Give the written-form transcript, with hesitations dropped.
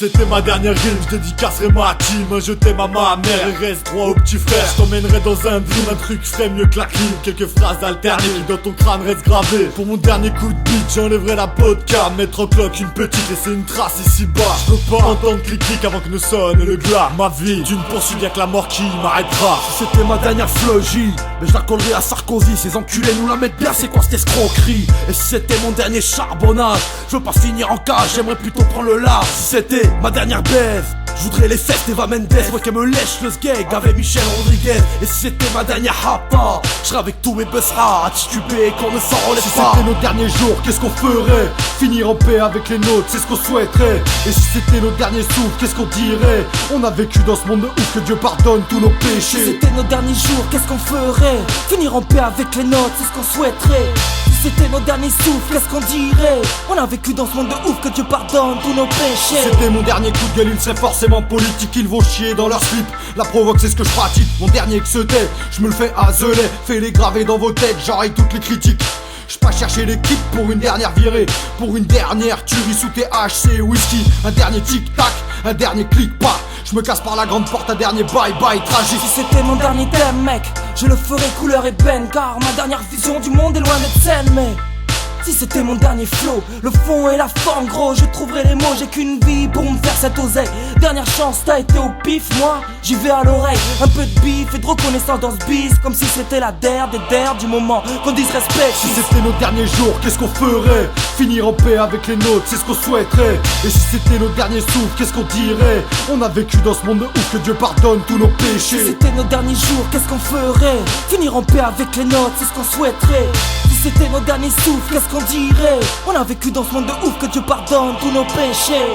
c'était ma dernière rime, je dédicacerais ma team. Je t'aime à ma mère et reste droit au petit frère. Je t'emmènerai dans un dream, un truc ferait mieux que la clim. Quelques phrases alternées qui dans ton crâne restent gravées. Pour mon dernier coup de beat, j'enlèverai la vodka, mettre en cloque une petite, laisser une trace ici bas. Je peux pas entendre clic-clic avant que ne sonne le glas. Ma vie, tu ne poursuis bien que la mort qui m'arrêtera. Si c'était ma dernière flogie, mais je la collerais à Sarkozy. Ces enculés nous la mettent bien, c'est quoi cette escroquerie? Et si c'était mon dernier charbonnage, je veux pas finir en cage, j'aimerais plutôt prendre le large. Si c'était ma dernière baise, je voudrais les fesses d'Eva Mendes, moi qu'elle me lèche le sgeg avec Michel Rodriguez. Et si c'était ma dernière hapa, je serais avec tous mes buzzrats, titubés et qu'on ne s'en relève pas. Si c'était nos derniers jours, qu'est-ce qu'on ferait? Finir en paix avec les nôtres, c'est ce qu'on souhaiterait. Et si c'était nos derniers souffles, qu'est-ce qu'on dirait? On a vécu dans ce monde de ouf, que Dieu pardonne tous nos péchés. Si c'était nos derniers jours, qu'est-ce qu'on ferait? Finir en paix avec les nôtres, c'est ce qu'on souhaiterait. Si c'était nos derniers souffles, qu'est-ce qu'on dirait? On a vécu dans ce monde de ouf, que Dieu pardonne tous nos péchés. C'était mon dernier coup de gueule, il serait forcément politique. Ils vont chier dans leur slip, la provoque c'est ce que je pratique. Mon dernier que se tait, je me le fais azeler. Fais-les graver dans vos têtes, j'enraye toutes les critiques. J'suis pas chercher l'équipe pour une dernière virée, pour une dernière tuerie sous THC et whisky. Un dernier tic-tac, un dernier clic-pac. Je me casse par la grande porte, un dernier bye-bye tragique. Si c'était mon dernier thème, mec, je le ferais couleur ébène, car ma dernière vision du monde est loin d'être saine. Mais si c'était mon dernier flow, le fond et la forme, gros, je trouverais les mots, j'ai qu'une vie pour me faire cette oseille. Dernière chance, t'as été au pif, moi, j'y vais à l'oreille. Un peu de bif et de reconnaissance dans ce bis, comme si c'était la der des der du moment, qu'on dise respect. Si c'était nos derniers jours, qu'est-ce qu'on ferait? Finir en paix avec les nôtres, c'est ce qu'on souhaiterait. Et si c'était nos derniers souffles, qu'est-ce qu'on dirait? On a vécu dans ce monde de ouf, que Dieu pardonne tous nos péchés. Si c'était nos derniers jours, qu'est-ce qu'on ferait? Finir en paix avec les nôtres, c'est ce qu'on souhaiterait. Si c'était nos derniers souffles, qu'est-ce qu'on dirait? On a vécu dans ce monde de ouf, que Dieu pardonne tous nos péchés.